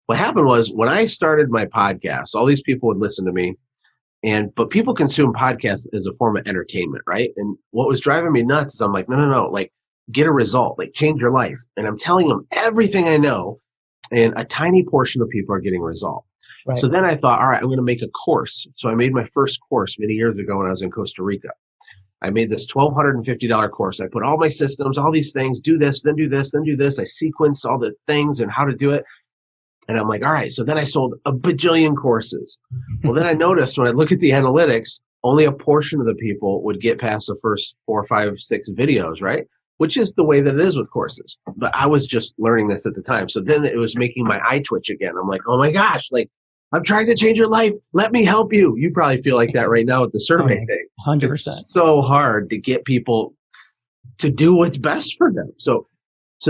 what happened was when I started my podcast, all these people would listen to me. But people consume podcasts as a form of entertainment, right? And what was driving me nuts is I'm like, no, no, no, like get a result, like change your life. And I'm telling them everything I know, and a tiny portion of people are getting a result. Right. So then I thought, all right, I'm going to make a course. So I made my first course many years ago when I was in Costa Rica. I made this $1,250 course. I put all my systems, all these things, do this, then do this, then do this. I sequenced all the things and how to do it. And I'm like, all right. So then I sold a bajillion courses. Well, then I noticed when I look at the analytics, only a portion of the people would get past the first 4, 5, 6 videos, right? Which is the way that it is with courses. But I was just learning this at the time. So then it was making my eye twitch again. I'm like, oh my gosh, like I'm trying to change your life. Let me help you. You probably feel like that right now with the survey thing. 100%. It's so hard to get people to do what's best for them. So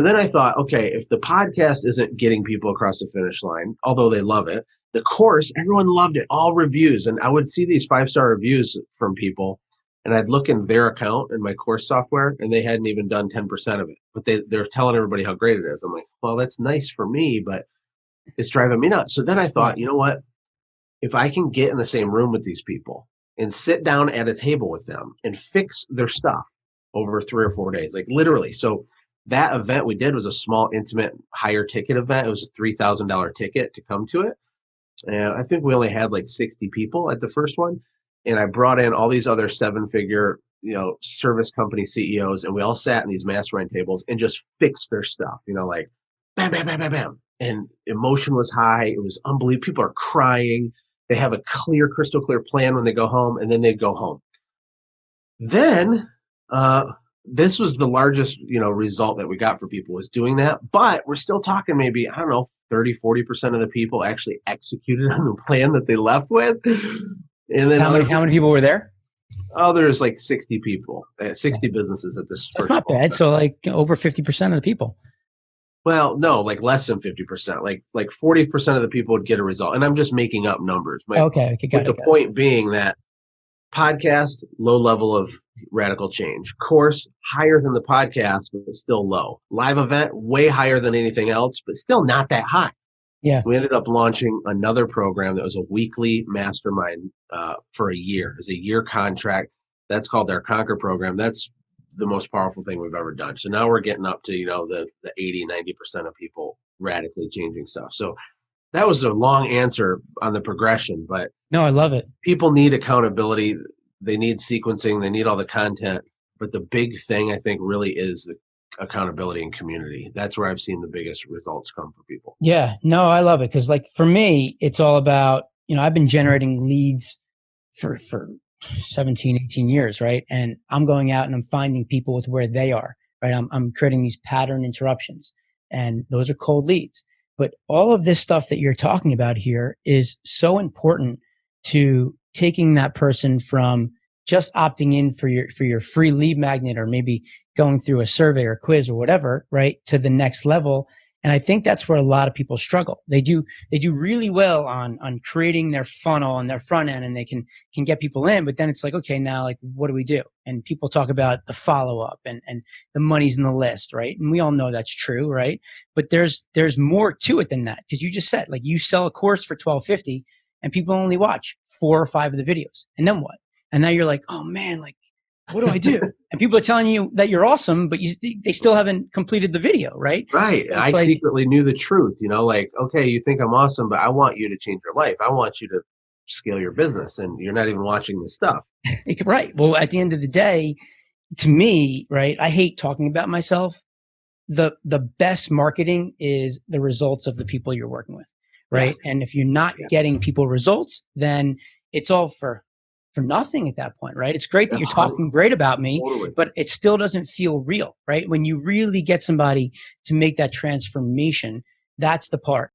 then I thought, okay, if the podcast isn't getting people across the finish line, although they love it, the course, everyone loved it, all reviews. And I would see these 5-star reviews from people, and I'd look in their account in my course software, and they hadn't even done 10% of it. But they're telling everybody how great it is. I'm like, well, that's nice for me, but it's driving me nuts. So then I thought, you know what? If I can get in the same room with these people and sit down at a table with them and fix their stuff over 3 or 4 days, like literally. So that event we did was a small, intimate, higher ticket event. It was a $3,000 ticket to come to it. And I think we only had like 60 people at the first one. And I brought in all these other 7-figure, service company CEOs, and we all sat in these mastermind tables and just fixed their stuff, like bam, bam, bam, bam, bam. And emotion was high. It was unbelievable. People are crying. They have a clear, crystal clear plan when they go home, and then they'd go home. Then, this was the largest, result that we got for people was doing that. But we're still talking maybe, I don't know, 30, 40% of the people actually executed on the plan that they left with. And then how many people were there? Oh, there's like 60 people, 60 businesses at this. That's not bad. So like over 50% of the people. Well, no, like less than 50%, like 40% of the people would get a result. And I'm just making up numbers. Okay. Got it. The point being that podcast, low level of radical change. Course, higher than the podcast, but still low. Live event, way higher than anything else, but still not that high. Yeah. We ended up launching another program that was a weekly mastermind for a year. It was a year contract. That's called our Conquer program. That's the most powerful thing we've ever done. So now we're getting up to, the 80, 90% of people radically changing stuff. So that was a long answer on the progression, but no, I love it. People need accountability. They need sequencing. They need all the content. But the big thing, I think, really is the accountability and community. That's where I've seen the biggest results come for people. Yeah, no, I love it. Because like for me, it's all about, I've been generating leads for 17, 18 years, right? And I'm going out and I'm finding people with where they are, right? I'm creating these pattern interruptions, and those are cold leads. But all of this stuff that you're talking about here is so important to taking that person from just opting in for your free lead magnet, or maybe going through a survey or quiz or whatever, right, to the next level. And I think that's where a lot of people struggle. They do really well on creating their funnel and their front end, and they can get people in, but then it's like, okay, now like what do we do? And people talk about the follow-up and the money's in the list, right? And we all know that's true, right? But there's more to it than that, because you just said, like, you sell a course for $1,250 and people only watch 4 or 5 of the videos. And then what? And now you're like, oh man, like, what do I do? And people are telling you that you're awesome, but they still haven't completed the video, right? Right. I secretly knew the truth, like, okay, you think I'm awesome, but I want you to change your life. I want you to scale your business, and you're not even watching this stuff. Right. Well, at the end of the day, to me, right, I hate talking about myself. The best marketing is the results of the people you're working with, right? Yes. And if you're not getting people results, then it's all for nothing at that point, right? It's great that you're talking great about me, but it still doesn't feel real, right? When you really get somebody to make that transformation, that's the part